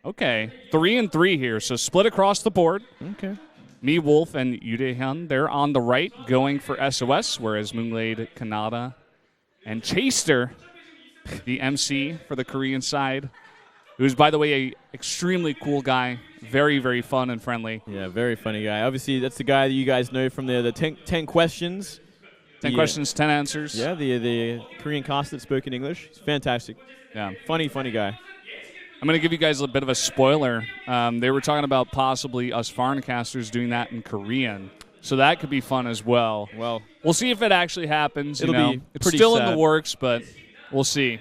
Okay, 3-3 here, so split across the board. Okay. Me, Wolf, and Yudehyun, they're on the right going for SOS, whereas Moonglade, Kanata, and Chaster, the MC for the Korean side, who's, by the way, a extremely cool guy, very, very fun and friendly. Yeah, very funny guy. Obviously, that's the guy that you guys know from the 10 questions. 10 questions, 10 answers. Yeah, the Korean cast that spoke in English. It's fantastic. Yeah. Funny guy. I'm going to give you guys a bit of a spoiler. They were talking about possibly us foreign casters doing that in Korean. So that could be fun as well. Well, we'll see if it actually happens. It'll be it's pretty still sad. in the works, but we'll see.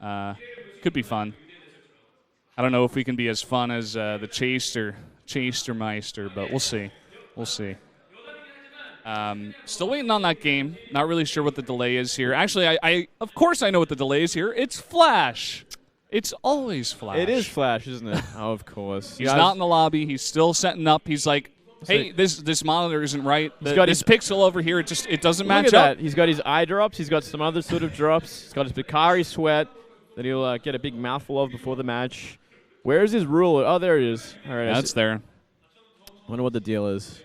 Could be fun. I don't know if we can be as fun as the Chastermeister, but we'll see. We'll see. Still waiting on that game. Not really sure what the delay is here. Actually, I of course I know what the delay is here. It's Flash. It's always Flash. It is Flash, isn't it? Oh, of course. He's not in the lobby. He's still setting up. He's like, hey, this monitor isn't right. This pixel over here, it doesn't match up. He's got his eye drops. He's got some other sort of drops. He's got his Bakari sweat that he'll get a big mouthful of before the match. Where's his ruler? Oh, there it is. All right, that's there. Wonder what the deal is.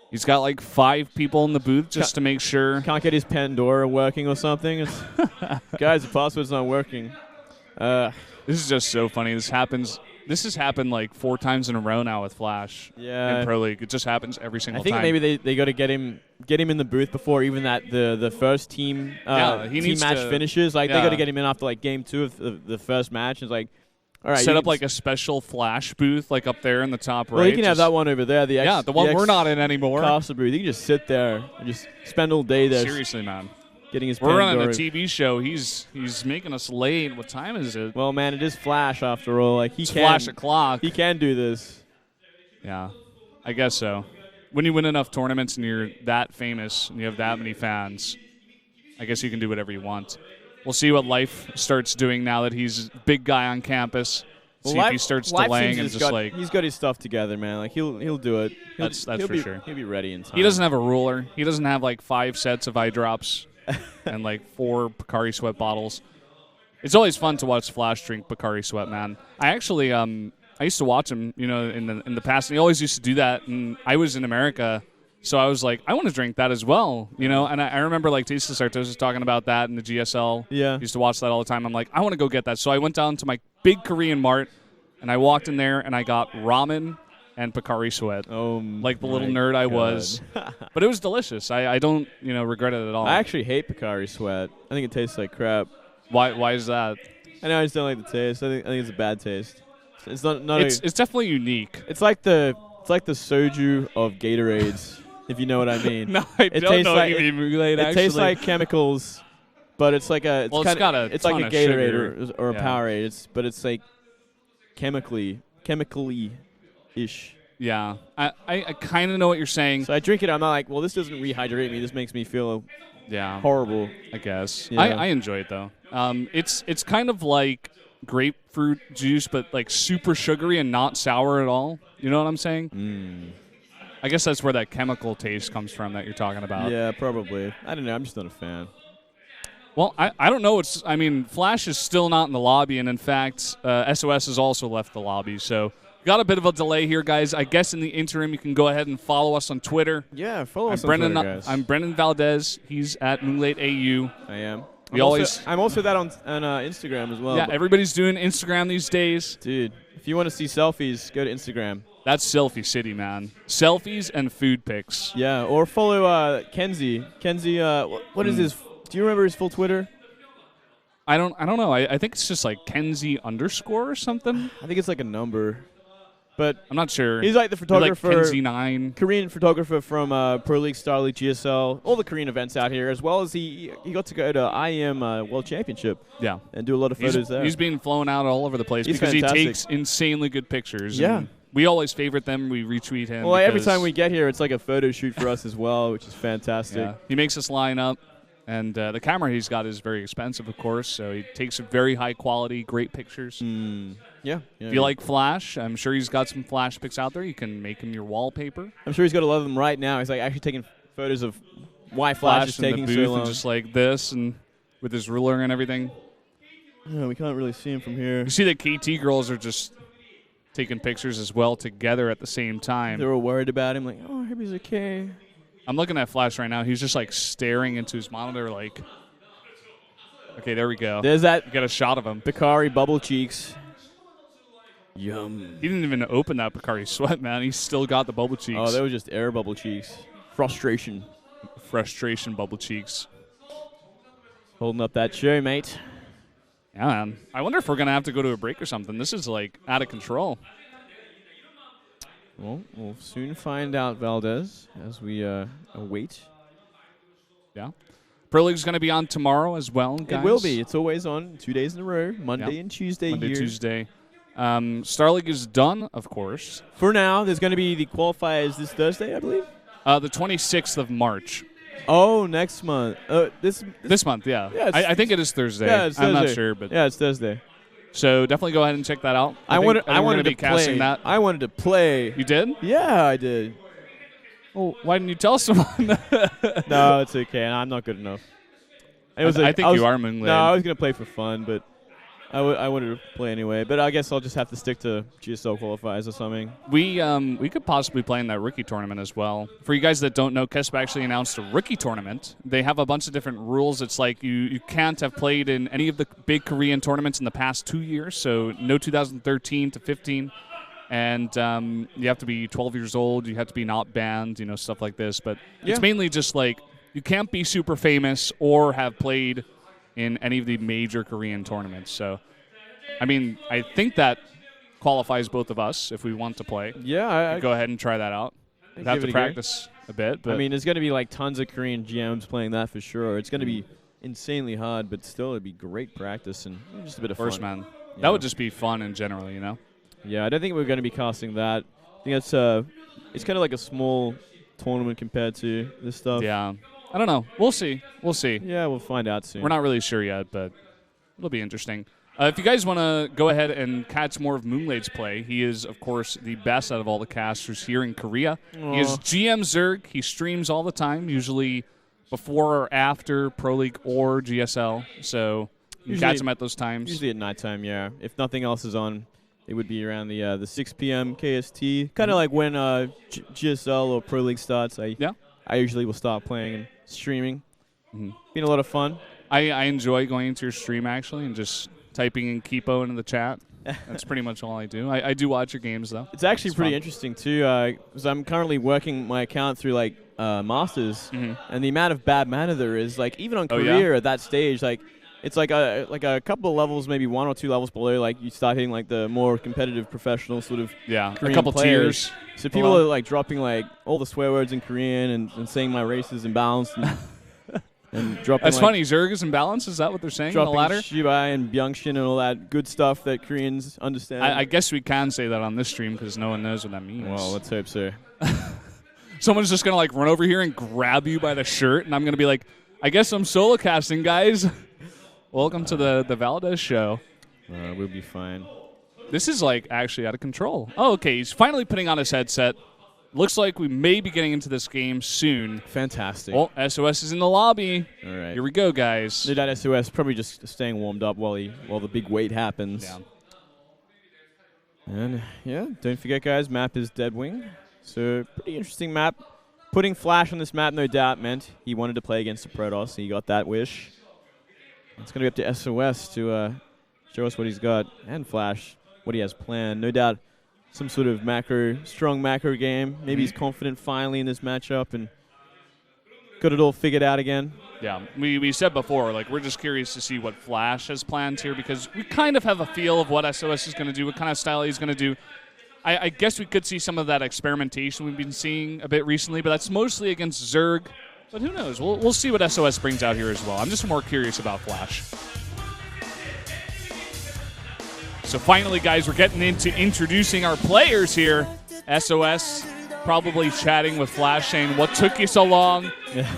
He's got like 5 people in the booth just to make sure. Can't get his Pandora working or something. Guys, the password's not working. This is just so funny. This has happened like 4 times in a row now with Flash. Yeah. In Pro League. It just happens every single time. I think maybe they got to get him in the booth before even the first team team match finishes. Like they got to get him in after like game 2 of the first match. It's like, all right, set up like a special Flash booth like up there in the top right. Well, you can have that one over there. The one we're not in anymore. Caster booth. You can just sit there and just spend all day there. Seriously, man. Getting his We're running a TV show. He's making us late. What time is it? Well, man, it is Flash after all. Like it's Flash o'clock. He can do this. Yeah, I guess so. When you win enough tournaments and you're that famous and you have that many fans, I guess you can do whatever you want. We'll see what Life starts doing now that he's a big guy on campus. See if he starts delaying and just like he's got his stuff together, man. Like he'll do it. That's for sure. He'll be ready in time. He doesn't have a ruler. He doesn't have like 5 sets of eye drops. and like 4 Bakari Sweat bottles. It's always fun to watch Flash drink Bakari Sweat, man. I actually I used to watch him, in the past, and he always used to do that. And I was in America, so I was like, I want to drink that as well, And I remember like Tasteless Artos was talking about that in the GSL. Yeah, I used to watch that all the time. I'm like, I want to go get that. So I went down to my big Korean mart, and I walked in there, and I got ramen and Bakari Sweat, like the little nerd I was. But it was delicious. I don't, regret it at all. I actually hate Bakari Sweat. I think it tastes like crap. Why is that? I know I just don't like the taste. I think it's a bad taste. It's not. It's definitely unique. It's like the soju of Gatorades, if you know what I mean. No, I don't know what you mean. It tastes like chemicals, but it's like a. It's like a Gatorade or a Powerade. But it's like chemically-ish. Yeah, I kind of know what you're saying. So I drink it. I'm not like, well, this doesn't rehydrate me. This makes me feel horrible. I guess. Yeah. I enjoy it though. It's kind of like grapefruit juice, but like super sugary and not sour at all. You know what I'm saying? I guess that's where that chemical taste comes from that you're talking about. Yeah, probably. I don't know. I'm just not a fan. Well, I don't know. Flash is still not in the lobby, and in fact, SOS has also left the lobby. So got a bit of a delay here, guys. I guess in the interim, you can go ahead and follow us on Twitter. Yeah, follow us on Twitter, guys. I'm Brendan Valdez. He's at Moonglade AU. I am. I'm also that on Instagram as well. Yeah, everybody's doing Instagram these days. Dude, if you want to see selfies, go to Instagram. That's Selfie City, man. Selfies and food pics. Yeah, or follow Kenzie. Kenzie, what is his? Do you remember his full Twitter? I don't know. I think it's just like Kenzie _ or something. I think it's like a number. But I'm not sure. He's like the photographer, like Kenzie9. Korean photographer from Pro League, Star League, GSL, all the Korean events out here, as well as he got to go to IEM World Championship. Yeah, and do a lot of photos there. He's being flown out all over the place because he takes insanely good pictures. Yeah. And we always favorite them. We retweet him. Well, every time we get here, it's like a photo shoot for us as well, which is fantastic. Yeah. He makes us line up. And the camera he's got is very expensive, of course, so he takes very high quality, great pictures. Yeah. If you like Flash, I'm sure he's got some Flash pics out there. You can make him your wallpaper. I'm sure he's got a lot of them right now. He's like actually taking photos of why Flash is taking in the booth so long. And just like this, and with his ruler and everything. Yeah, we can't really see him from here. You see the KT girls are just taking pictures as well together at the same time. They were worried about him, like, oh, I hope he's okay. I'm looking at Flash right now. He's just like staring into his monitor like, okay, there we go. There's that. You got a shot of him. Bakari bubble cheeks. Yum. He didn't even open that Bakari sweat, man. He's still got the bubble cheeks. Oh, they were just air bubble cheeks. Frustration. Frustration bubble cheeks. Holding up that show, mate. Yeah, man. I wonder if we're going to have to go to a break or something. This is, like, out of control. Well, we'll soon find out, Valdez, as we await. Yeah. Pro League's going to be on tomorrow as well, guys. It will be. It's always on 2 days in a row, Monday and Tuesday Monday, here. Tuesday. Star League is done, of course. For now, there's going to be the qualifiers this Thursday, I believe. The 26th of March. Oh, next month. This month, yeah. Yeah, I think it is Thursday. Yeah, it's Thursday. I'm not sure, but yeah, it's Thursday. So definitely go ahead and check that out. I wanted to be casting play. that. I wanted to play. You did? Yeah, I did. Well, why didn't you tell someone? No, it's okay. I'm not good enough. I think you are Moonglade. No, I was gonna play for fun, but I wanted to play anyway. But I guess I'll just have to stick to GSL qualifiers or something. We could possibly play in that rookie tournament as well. For you guys that don't know, KESP actually announced a rookie tournament. They have a bunch of different rules. It's like you can't have played in any of the big Korean tournaments in the past 2 years, so no 2013 to 15. And you have to be 12 years old. You have to be not banned, stuff like this. But it's mainly just like you can't be super famous or have played in any of the major Korean tournaments. So, I mean, I think that qualifies both of us if we want to play. Yeah, go ahead and try that out. We'd have to practice a bit. But I mean, there's going to be like tons of Korean GMs playing that for sure. It's going to be insanely hard, but still it'd be great practice and just a bit of fun. Man. Yeah. That would just be fun in general, Yeah, I don't think we're going to be casting that. I think it's kind of like a small tournament compared to this stuff. Yeah. I don't know. We'll see. Yeah, we'll find out soon. We're not really sure yet, but it'll be interesting. If you guys want to go ahead and catch more of Moonglade's play, he is, of course, the best out of all the casters here in Korea. Aww. He is GM Zerg. He streams all the time, usually before or after Pro League or GSL. So you can catch him at those times. Usually at nighttime, yeah. If nothing else is on, it would be around the 6 p.m. KST. Kind of like when GSL or Pro League starts. I usually will start playing and streaming. Been a lot of fun. I enjoy going into your stream, actually, and just typing in Kipo into the chat. That's pretty much all I do. I do watch your games, though. It's actually pretty interesting, too, because I'm currently working my account through, like, Masters, and the amount of bad mana there is, like, even on career at that stage, like, it's like a couple of levels, maybe 1 or 2 levels below, like, you start hitting, like, the more competitive professional sort of Korean a couple players. tiers. So people are, like, dropping, like, all the swear words in Korean and saying my race is imbalanced and dropping. That's funny. Zerg is imbalanced? Is that what they're saying on the ladder? Shibai and Byungshin and all that good stuff that Koreans understand. I guess we can say that on this stream because no one knows what that means. Well, let's hope so. Someone's just going to, like, run over here and grab you by the shirt, and I'm going to be like, I guess I'm solo casting, guys. Welcome to the Valdez show. We'll be fine. This is, like, actually out of control. Oh, okay. He's finally putting on his headset. Looks like we may be getting into this game soon. Fantastic. Oh, SOS is in the lobby. All right. Here we go, guys. That SOS probably just staying warmed up while the big wait happens. Yeah. And, yeah, don't forget, guys, map is Deadwing. So, pretty interesting map. Putting Flash on this map, no doubt, meant he wanted to play against the Protoss. He got that wish. It's going to be up to SOS to show us what he's got. And Flash, what he has planned. No doubt some sort of strong macro game. Maybe he's confident finally in this matchup and got it all figured out again. Yeah, we said before, like, we're just curious to see what Flash has planned here because we kind of have a feel of what SOS is going to do, what kind of style he's going to do. I guess we could see some of that experimentation we've been seeing a bit recently, but that's mostly against Zerg. But who knows? We'll see what SOS brings out here as well. I'm just more curious about Flash. So finally, guys, we're getting into introducing our players here. SOS probably chatting with Flash saying, what took you so long?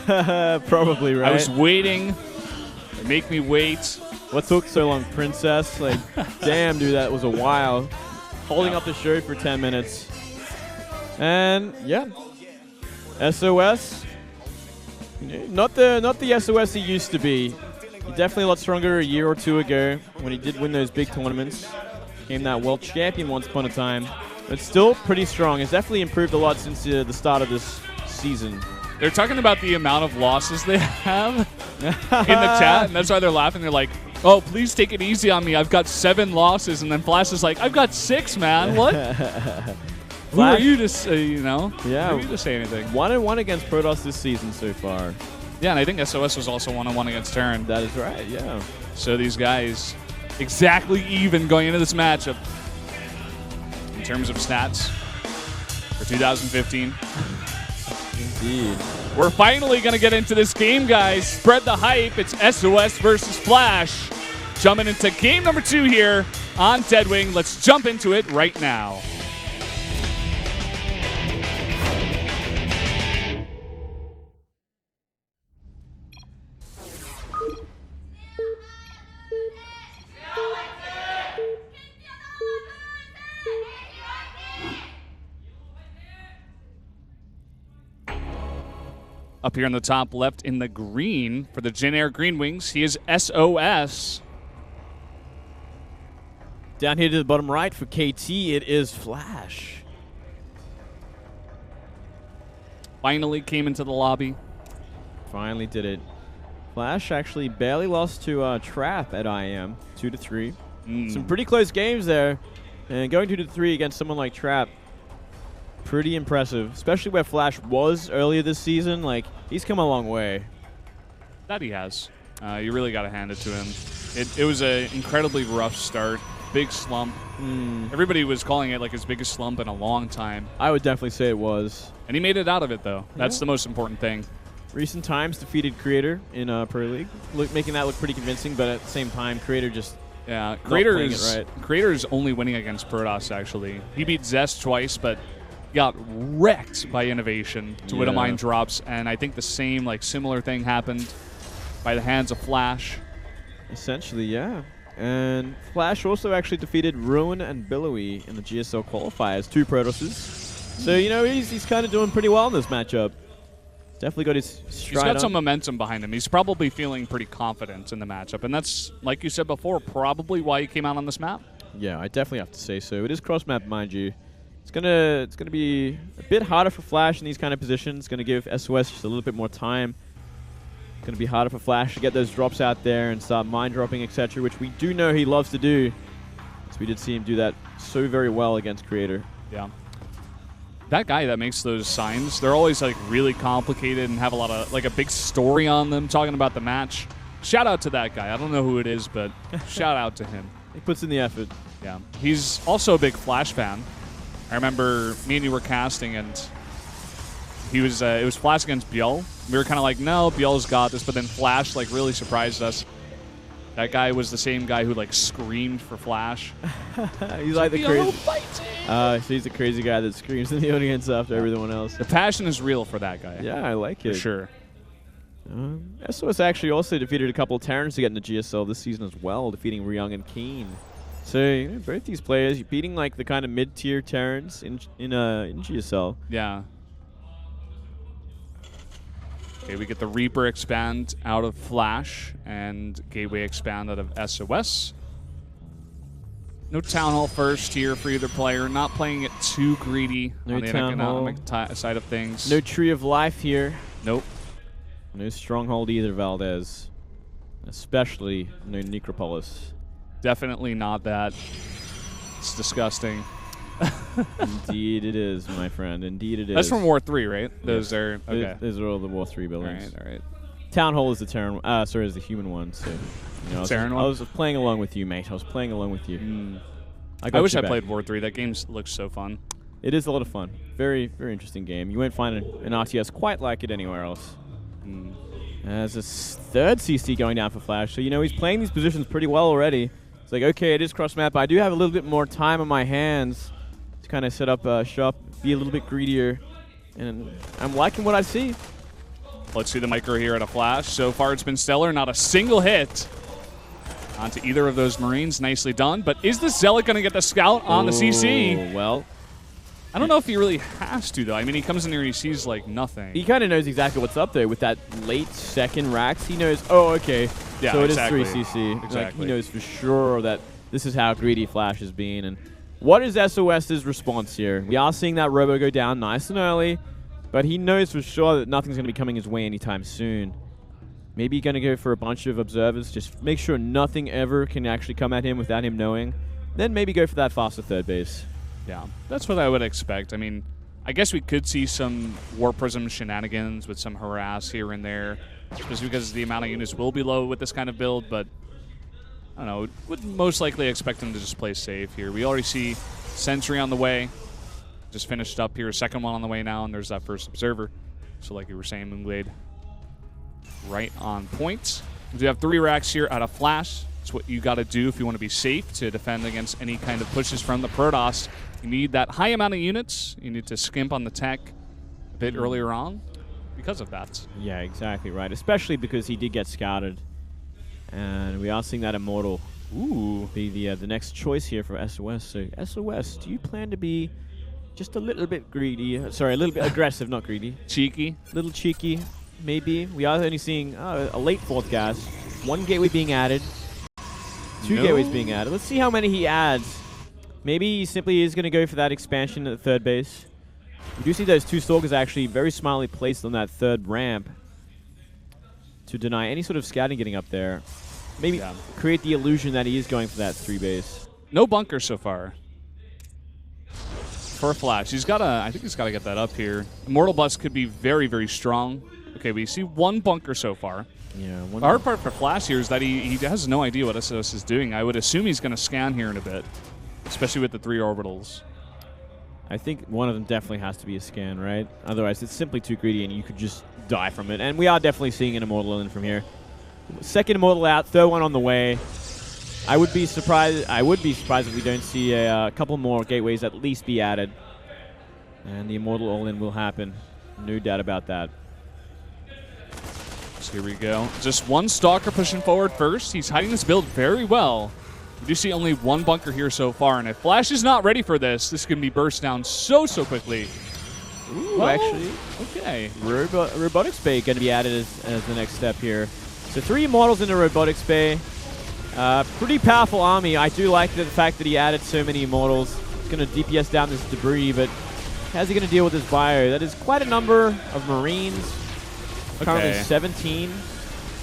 Probably, right? I was waiting. They make me wait. What took so long, Princess? Like, damn, dude, that was a while. Holding up the show for 10 minutes. And, yeah. SOS. Not the SOS he used to be. He's definitely a lot stronger a year or two ago when he did win those big tournaments. Became that world champion once upon a time. But still pretty strong. He's definitely improved a lot since the start of this season. They're talking about the amount of losses they have in the chat, and that's why they're laughing. They're like, oh, please take it easy on me. I've got 7 losses. And then Flash is like, I've got 6, man. What? Who are you to say, you know? Yeah. Who are you to say anything? 1-1 against Protoss this season so far. Yeah, and I think SOS was also 1-1 against Terran. That is right, yeah. So these guys exactly even going into this matchup in terms of stats for 2015. Indeed. We're finally going to get into this game, guys. Spread the hype. It's SOS versus Flash. Jumping into game number 2 here on Deadwing. Let's jump into it right now. Up here in the top left in the green for the Jin Air Green Wings, he is SOS. Down here to the bottom right for KT, it is Flash. Finally came into the lobby. Finally did it. Flash actually barely lost to Trap at IM, 2-3. Some pretty close games there. And going 2-3 against someone like Trap, pretty impressive, especially where Flash was earlier this season. Like, he's come a long way. That he has. You really got to hand it to him. It was an incredibly rough start. Big slump. Everybody was calling it like his biggest slump in a long time. I would definitely say it was. And he made it out of it, though. That's the most important thing. Recent times defeated Creator in Pro League, making that look pretty convincing, but at the same time, Creator just Creator is only winning against Protoss, actually. He beat Zest twice, but got wrecked by Innovation to Widowmine drops, and I think the same, similar thing happened by the hands of Flash. Essentially, yeah. And Flash also actually defeated Ruin and Billowy in the GSL qualifiers, 2 Protosses. So, you know, he's kind of doing pretty well in this matchup. Definitely got his stride. He's got some momentum behind him. He's probably feeling pretty confident in the matchup, and that's, like you said before, probably why he came out on this map. Yeah, I definitely have to say so. It is cross-map, mind you. It's gonna be a bit harder for Flash in these kind of positions. It's gonna give SOS just a little bit more time. It's gonna be harder for Flash to get those drops out there and start mind dropping, etc., which we do know he loves to do. So we did see him do that so very well against Creator. Yeah. That guy that makes those signs, they're always really complicated and have a lot of a big story on them talking about the match. Shout out to that guy. I don't know who it is, but shout out to him. He puts in the effort. Yeah. He's also a big Flash fan. I remember me and you were casting, and he was it was Flash against Bjell. We were kind of like, no, Bjell's got this, but then Flash really surprised us. That guy was the same guy who screamed for Flash. He's like the crazy. So he's the crazy guy that screams in the audience after everyone else. The passion is real for that guy. Yeah, I like it. For sure. SOS actually also defeated a couple of Terrans to get into GSL this season as well, defeating Ryung and Keen. So, you know, both these players, you're beating the kind of mid-tier Terrans in GSL. Yeah. Okay, we get the Reaper expand out of Flash and Gateway expand out of SOS. No Town Hall first here for either player. Not playing it too greedy on the economic side of things. No Tree of Life here. Nope. No Stronghold either, Valdez. Especially no Necropolis. Definitely not that. It's disgusting. Indeed it is, my friend. Indeed it is. That's from War 3, right? Those are okay. Those are all the War 3 buildings. All right. Town Hall is the Terran. Sorry, is the human one. So, you know, I was playing along with you, mate. I was playing along with you. I wish I played War 3. That game looks so fun. It is a lot of fun. Very, very interesting game. You won't find an RTS quite like it anywhere else. There's this third CC going down for Flash. So, you know, he's playing these positions pretty well already. It's like, okay, it is cross-map, but I do have a little bit more time on my hands to kind of set up shop, be a little bit greedier. And I'm liking what I see. Let's see the micro here at a Flash. So far, it's been stellar. Not a single hit onto either of those Marines. Nicely done. But is the Zealot going to get the scout on the CC? Well, I don't know if he really has to, though. I mean, he comes in here and he sees, like, nothing. He kind of knows exactly what's up there with that late second racks. He knows, oh, okay, Yeah, so it exactly. is 3 CC. Like, Exactly. he knows for sure that this is how greedy Flash has been. And what is SOS's response here? We are seeing that Robo go down nice and early, but he knows for sure that nothing's going to be coming his way anytime soon. Maybe going to go for a bunch of observers, just make sure nothing ever can actually come at him without him knowing. Then maybe go for that faster third base. Yeah, that's what I would expect. I mean, I guess we could see some War Prism shenanigans with some harass here and there, just because the amount of units will be low with this kind of build, but I don't know, would most likely expect him to just play safe here. We already see Sentry on the way, just finished up here, second one on the way now, and there's that first observer. So like you were saying, Moonglade, right on point. We do have 3 racks here out of Flash. It's what you got to do if you want to be safe to defend against any kind of pushes from the Protoss. You need that high amount of units. You need to skimp on the tech a bit earlier on because of that. Yeah, exactly right. Especially because he did get scouted. And we are seeing that Immortal be the next choice here for SOS. So SOS, do you plan to be just a little bit greedy? Sorry, a little bit aggressive, not greedy. Cheeky. Little cheeky, maybe. We are only seeing a late 4th gas. 1 gateway being added. 2 gateways being added. Let's see how many he adds. Maybe he simply is going to go for that expansion at the third base. We do see those 2 Stalkers actually very smartly placed on that third ramp to deny any sort of scouting getting up there. Maybe create the illusion that he is going for that 3 base. No bunker so far. For Flash, he's got to. I think he's got to get that up here. Immortal Bus could be very, very strong. Okay, we see 1 bunker so far. Yeah. The hard part for Flash here is that he has no idea what SOS is doing. I would assume he's going to scan here in a bit, especially with the 3 orbitals. I think one of them definitely has to be a scan, right? Otherwise, it's simply too greedy, and you could just die from it. And we are definitely seeing an Immortal in from here. Second Immortal out, third one on the way. I would be surprised if we don't see a couple more gateways at least be added. And the Immortal all-in will happen. No doubt about that. So here we go. Just 1 Stalker pushing forward first. He's hiding this build very well. We do see only 1 bunker here so far, and if Flash is not ready for this, this can be burst down so pretty. Ooh, well, actually, okay. Robotics Bay going to be added as the next step here. So 3 Immortals in the Robotics Bay. Pretty powerful army. I do like the fact that he added so many Immortals. He's going to DPS down this debris, but how's he going to deal with his bio? That is quite a number of Marines. Currently 17.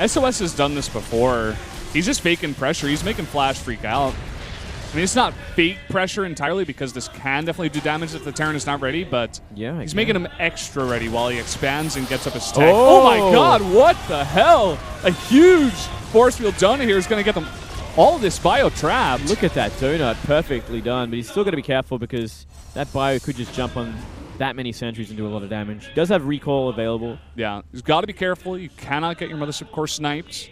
SOS has done this before. He's just faking pressure. He's making Flash freak out. I mean, it's not fake pressure entirely because this can definitely do damage if the Terran is not ready, but he's making him extra ready while he expands and gets up his tech. Oh my god, what the hell? A huge force field donut here is going to get them all this bio trapped. Look at that donut. Perfectly done, but he's still got to be careful because that bio could just jump on that many sentries and do a lot of damage. He does have recall available. Yeah, he's got to be careful. You cannot get your Mothership Core sniped.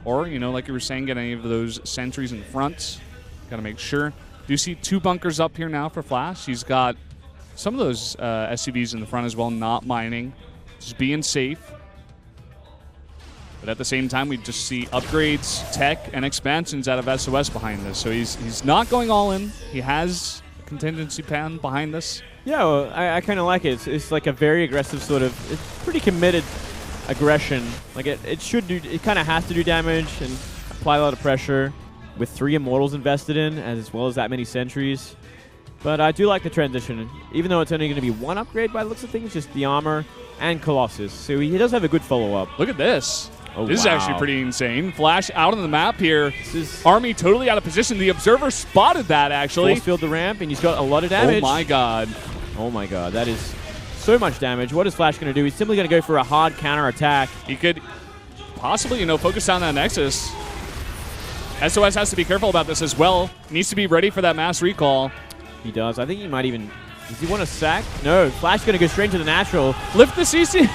Or, you know, like you were saying, get any of those sentries in front. Got to make sure. Do you see 2 bunkers up here now for Flash? He's got some of those SCVs in the front as well, not mining. Just being safe. But at the same time, we just see upgrades, tech, and expansions out of SOS behind this. So he's not going all in. He has a contingency plan behind this. Yeah, well, I kind of like it. It's like a very aggressive sort of, it's pretty committed aggression. Like it kind of has to do damage and apply a lot of pressure with 3 Immortals invested in, as well as that many sentries. But I do like the transition, even though it's only going to be 1 upgrade by the looks of things, just the armor and Colossus. So he does have a good follow-up. Look at this. Oh, this is actually pretty insane. Flash out on the map here. Army totally out of position. The Observer spotted that, actually. Force field the ramp, and he's got a lot of damage. Oh, my God. Oh, my God. That is so much damage. What is Flash going to do? He's simply going to go for a hard counter-attack. He could possibly, you know, focus down that Nexus. SOS has to be careful about this as well. Needs to be ready for that mass recall. He does. I think he might even... Does he want to sack? No. Flash going to go straight into the natural. Lift the CC.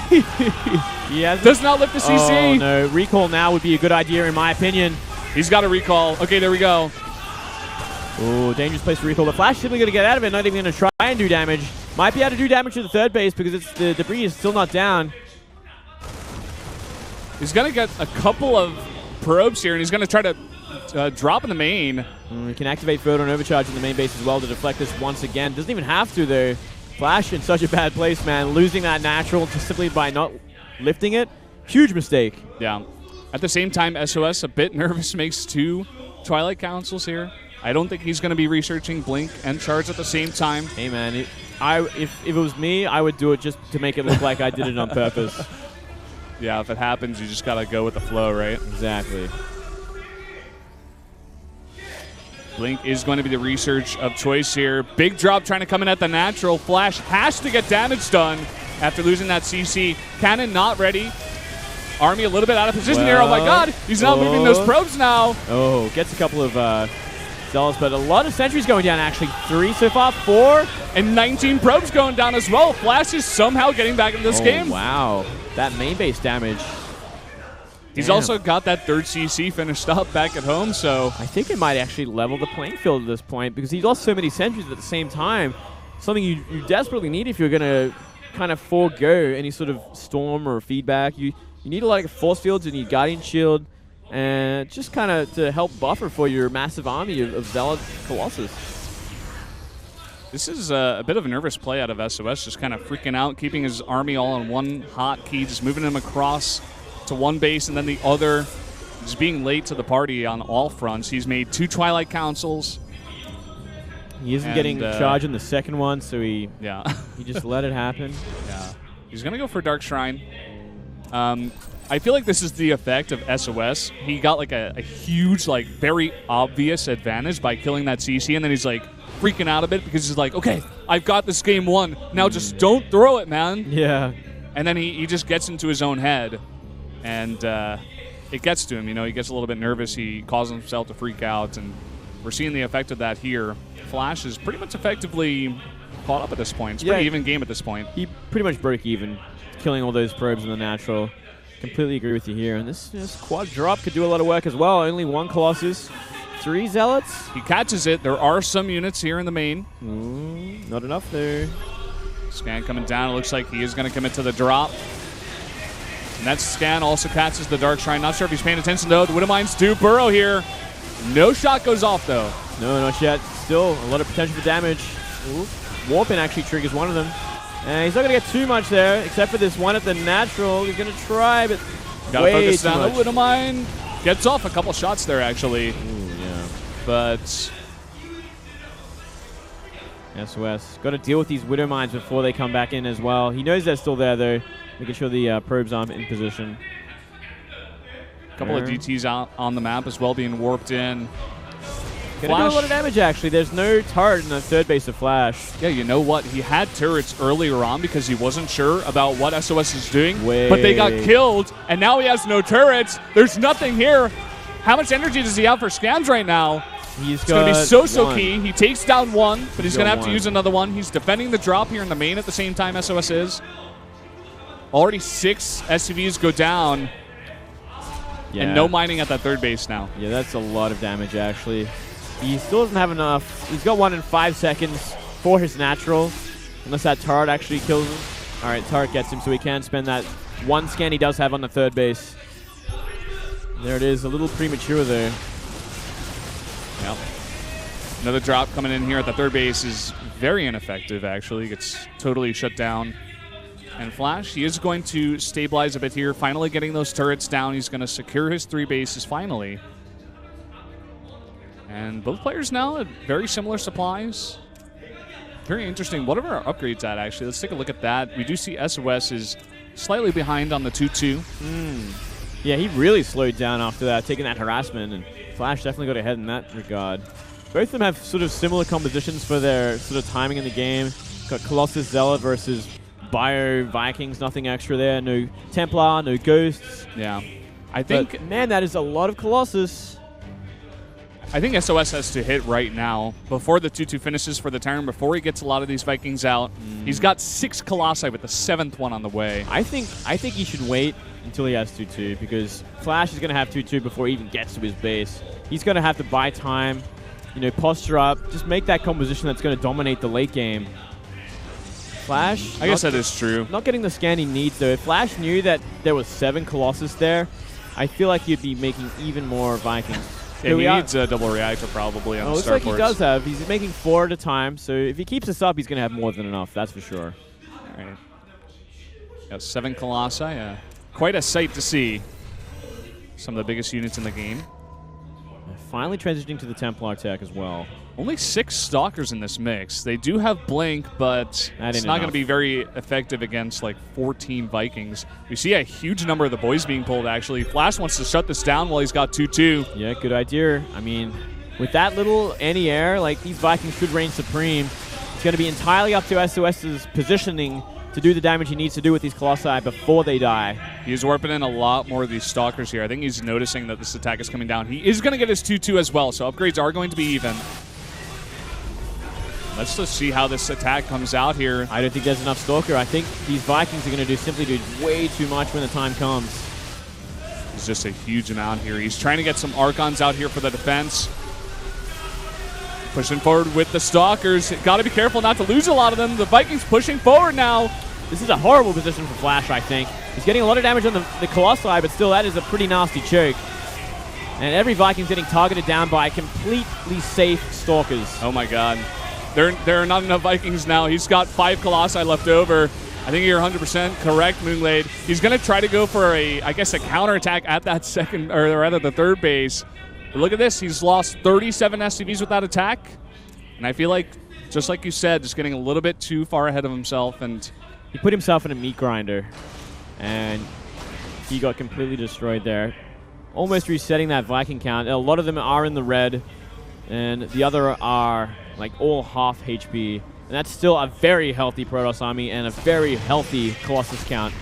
He does not lift the CC. Oh, no. Recall now would be a good idea, in my opinion. He's got a recall. Okay, there we go. Oh, dangerous place to recall. The Flash simply going to get out of it, not even going to try and do damage. Might be able to do damage to the third base because the debris is still not down. He's going to get a couple of probes here, and he's going to try to drop in the main. We can activate Photon Overcharge in the main base as well to deflect this once again. Doesn't even have to, though. Flash in such a bad place, man. Losing that natural just simply by not lifting it. Huge mistake. Yeah. At the same time, SOS a bit nervous, makes 2 Twilight Councils here. I don't think he's going to be researching Blink and Charge at the same time. Hey, man, if it was me, I would do it just to make it look like I did it on purpose. Yeah, if it happens, you just got to go with the flow, right? Exactly. Blink is going to be the research of choice here. Big drop trying to come in at the natural. Flash has to get damage done after losing that CC. Cannon not ready. Army a little bit out of position here. Oh my god, he's not moving those probes now. Oh, gets a couple of Zealots, but a lot of sentries going down actually. 3 so far, 4. And 19 probes going down as well. Flash is somehow getting back in this game. Wow, that main base damage. He's also got that 3rd CC finished up back at home, so I think it might actually level the playing field at this point because he lost so many sentries at the same time. Something you desperately need if you're going to kind of forego any sort of storm or feedback. You need a lot of force fields, you need Guardian Shield, and just kind of to help buffer for your massive army of Zealot Colossus. This is a bit of a nervous play out of SOS, just kind of freaking out, keeping his army all on one hotkey, just moving him across to one base and then the other, just being late to the party on all fronts. He's made 2 Twilight Councils. He isn't getting charged in the second one, so he just let it happen. Yeah, he's going to go for Dark Shrine. I feel like this is the effect of SOS. He got like a huge, like very obvious advantage by killing that CC, and then he's like freaking out a bit because he's like, okay, I've got this game won. Now just don't throw it, man. Yeah. And then he just gets into his own head, and it gets to him. You know, he gets a little bit nervous. He causes himself to freak out, and we're seeing the effect of that here. Flash is pretty much effectively caught up at this point. It's a pretty even game at this point. He pretty much broke even, killing all those probes in the natural. Completely agree with you here. And this quad drop could do a lot of work as well. Only 1 Colossus, 3 Zealots. He catches it. There are some units here in the main. Not enough there. Scan coming down. It looks like he is going to commit to the drop. And that Scan also catches the Dark Shrine. Not sure if he's paying attention, though. The Widowmines do burrow here. No shot goes off, though. No, not yet. Still a lot of potential for damage. Warping actually triggers one of them. And he's not going to get too much there, except for this one at the natural. He's going to try, but gotta focus down. The Widowmine gets off a couple shots there, actually. Yeah. But SOS. Got to deal with these Widowmines before they come back in as well. He knows they're still there, though. Making sure the probes aren't in position. A couple of DTs out on the map as well, being warped in. Gonna do a lot of damage, actually. There's no turret in the 3rd base of Flash. Yeah, you know what? He had turrets earlier on because he wasn't sure about what SOS is doing. But they got killed, and now he has no turrets. There's nothing here. How much energy does he have for scans right now? It's going to be so key. He takes down 1, but he's going to have to use another one. He's defending the drop here in the main at the same time SOS is. Already 6 SCVs go down. Yeah. And no mining at that 3rd base now. Yeah, that's a lot of damage, actually. He still doesn't have enough. He's got 1 in 5 seconds for his natural, unless that turret actually kills him. All right, turret gets him, so he can spend that 1 scan he does have on the 3rd base. There it is, a little premature there. Yep. Another drop coming in here at the 3rd base is very ineffective, actually. Gets totally shut down. And Flash, he is going to stabilize a bit here, finally getting those turrets down. He's going to secure his 3 bases finally. And both players now at very similar supplies. Very interesting. What are our upgrades at, actually? Let's take a look at that. We do see SOS is slightly behind on the 2-2. Yeah, he really slowed down after that, taking that harassment, and Flash definitely got ahead in that regard. Both of them have sort of similar compositions for their sort of timing in the game. Got Colossus Zealot versus Bio Vikings, nothing extra there. No Templar, no Ghosts. Yeah. I think... But, man, that is a lot of Colossus. I think SOS has to hit right now before the 2-2 finishes for the turn, before he gets a lot of these Vikings out. He's got 6 Colossi with the 7th one on the way. I think he should wait until he has 2-2 because Flash is going to have 2-2 before he even gets to his base. He's going to have to buy time, you know, posture up, just make that composition that's going to dominate the late game. Flash, I guess that is true. Not getting the scan he needs, though. If Flash knew that there was 7 Colossus there, I feel like he'd be making even more Vikings. Yeah, he needs a double reactor probably on the looks like he starports. does have. He's making 4 at a time, so if he keeps this up, he's going to have more than enough, that's for sure. All right. Got 7 Colossi. Quite a sight to see. Some of the biggest units in the game. Finally transitioning to the Templar tech as well. Only 6 Stalkers in this mix. They do have Blink, but it's not going to be very effective against like 14 Vikings. We see a huge number of the boys being pulled, actually. Flash wants to shut this down while he's got 2-2. Yeah, good idea. I mean, with that little anti-air, like, these Vikings should reign supreme. It's going to be entirely up to SOS's positioning to do the damage he needs to do with these Colossi before they die. He's warping in a lot more of these Stalkers here. I think he's noticing that this attack is coming down. He is going to get his 2-2 as well, so upgrades are going to be even. Let's just see how this attack comes out here. I don't think there's enough Stalker. I think these Vikings are going to simply do way too much when the time comes. It's just a huge amount here. He's trying to get some Archons out here for the defense. Pushing forward with the Stalkers. Got to be careful not to lose a lot of them. The Vikings pushing forward now. This is a horrible position for Flash, I think. He's getting a lot of damage on the Colossi, but still, that is a pretty nasty choke. And every Viking's getting targeted down by completely safe Stalkers. Oh my god. There are not enough Vikings now. He's got 5 Colossi left over. I think you're 100% correct, Moonglade. He's going to try to go for I guess a counterattack at that second, or rather the third base. But look at this. He's lost 37 SCVs with that attack. And I feel like, just like you said, just getting a little bit too far ahead of himself. And he put himself in a meat grinder, and he got completely destroyed there. Almost resetting that Viking count. A lot of them are in the red, and the other are like all half HP. And that's still a very healthy Protoss army and a very healthy Colossus count.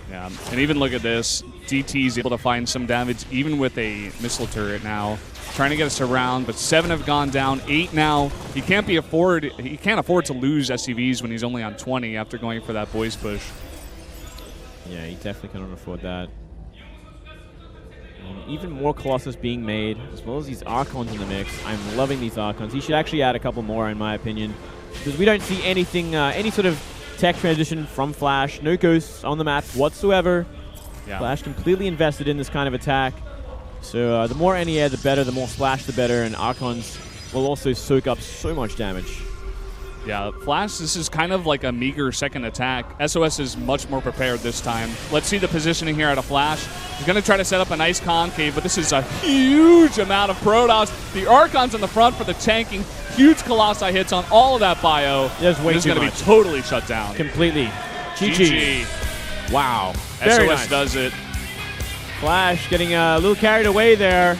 Yeah, and even look at this. DT's able to find some damage even with a missile turret now. Trying to get us around, but 7 have gone down, 8 now. He can't afford to lose SCVs when he's only on 20 after going for that boys push. Yeah, he definitely cannot afford that. And even more Colossus being made, as well as these Archons in the mix. I'm loving these Archons. He should actually add a couple more, in my opinion, because we don't see anything, any sort of tech transition from Flash. No ghosts on the map whatsoever. Yeah. Flash completely invested in this kind of attack. So the more NEA, the better. The more Splash, the better. And Archons will also soak up so much damage. Yeah, Flash, this is kind of like a meager second attack. SOS is much more prepared this time. Let's see the positioning here out of Flash. He's going to try to set up a nice concave, but this is a huge amount of Protoss. The Archons in the front for the tanking. Huge Colossi hits on all of that bio. There's way too much. This is going to be totally shut down. Completely. GG. Wow. Very SOS nice. Does it. Flash getting a little carried away there.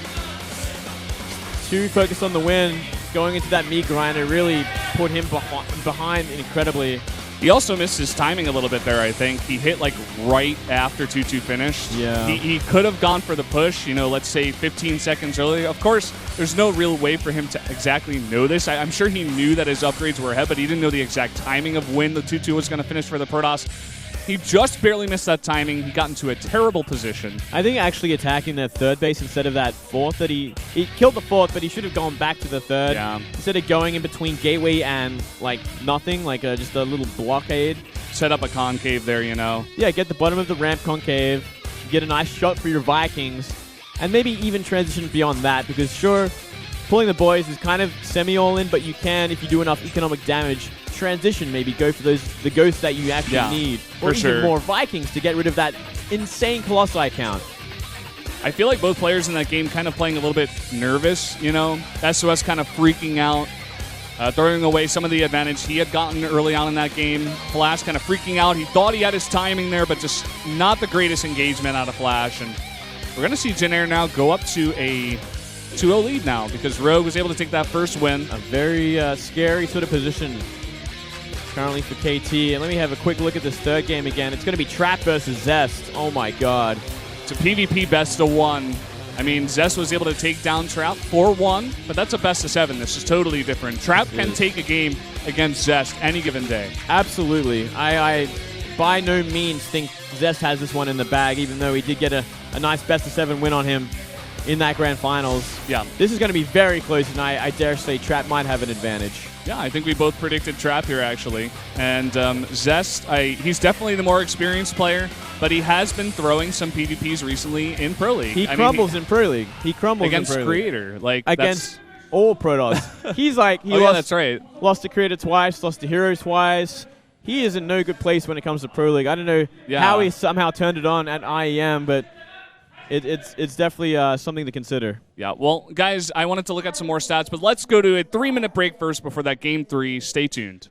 Too focused on the win. Going into that meat grinder really put him behind incredibly. He also missed his timing a little bit there, I think. He hit like right after 2-2 finished. Yeah. He could have gone for the push, you know, let's say 15 seconds earlier. Of course, there's no real way for him to exactly know this. I'm sure he knew that his upgrades were ahead, but he didn't know the exact timing of when the 2-2 was going to finish for the Protoss. He just barely missed that timing. He got into a terrible position. I think actually attacking that third base instead of that fourth, that he killed the fourth, but he should have gone back to the third. Yeah. Instead of going in between gateway and like nothing, like just a little blockade. Set up a concave there, you know. Yeah, get the bottom of the ramp concave, get a nice shot for your Vikings, and maybe even transition beyond that, because sure, pulling the boys is kind of semi-all-in, but you can, if you do enough economic damage, transition, maybe go for the ghosts that you actually need. Or even more Vikings to get rid of that insane Colossi count. I feel like both players in that game kind of playing a little bit nervous, you know. SOS kind of freaking out, throwing away some of the advantage he had gotten early on in that game. Flash kind of freaking out. He thought he had his timing there, but just not the greatest engagement out of Flash. And we're going to see Jin Air now go up to a 2-0 lead now because Rogue was able to take that first win. A very scary sort of position currently for KT. And let me have a quick look at this third game again. It's going to be Trap versus Zest. Oh my god. It's a PvP best of 1. I mean, Zest was able to take down Trap 4-1, but that's a best of 7. This is totally different. Trap can take a game against Zest any given day. Absolutely. I by no means think Zest has this one in the bag, even though he did get a nice best of 7 win on him. in that grand finals. Yeah. This is going to be very close, and I dare say Trap might have an advantage. Yeah, I think we both predicted Trap here, actually. And Zest, he's definitely the more experienced player, but he has been throwing some PvPs recently in Pro League. He crumbles in Pro League. He crumbles against in Pro Creator. League. Like against all Protoss. He's like, he yeah, that's right. Lost to Creator twice, lost to Hero twice. He is in no good place when it comes to Pro League. I don't know how he somehow turned it on at IEM, but it's definitely something to consider. Yeah, well, guys, I wanted to look at some more stats, but let's go to a 3-minute break first before that Game 3. Stay tuned.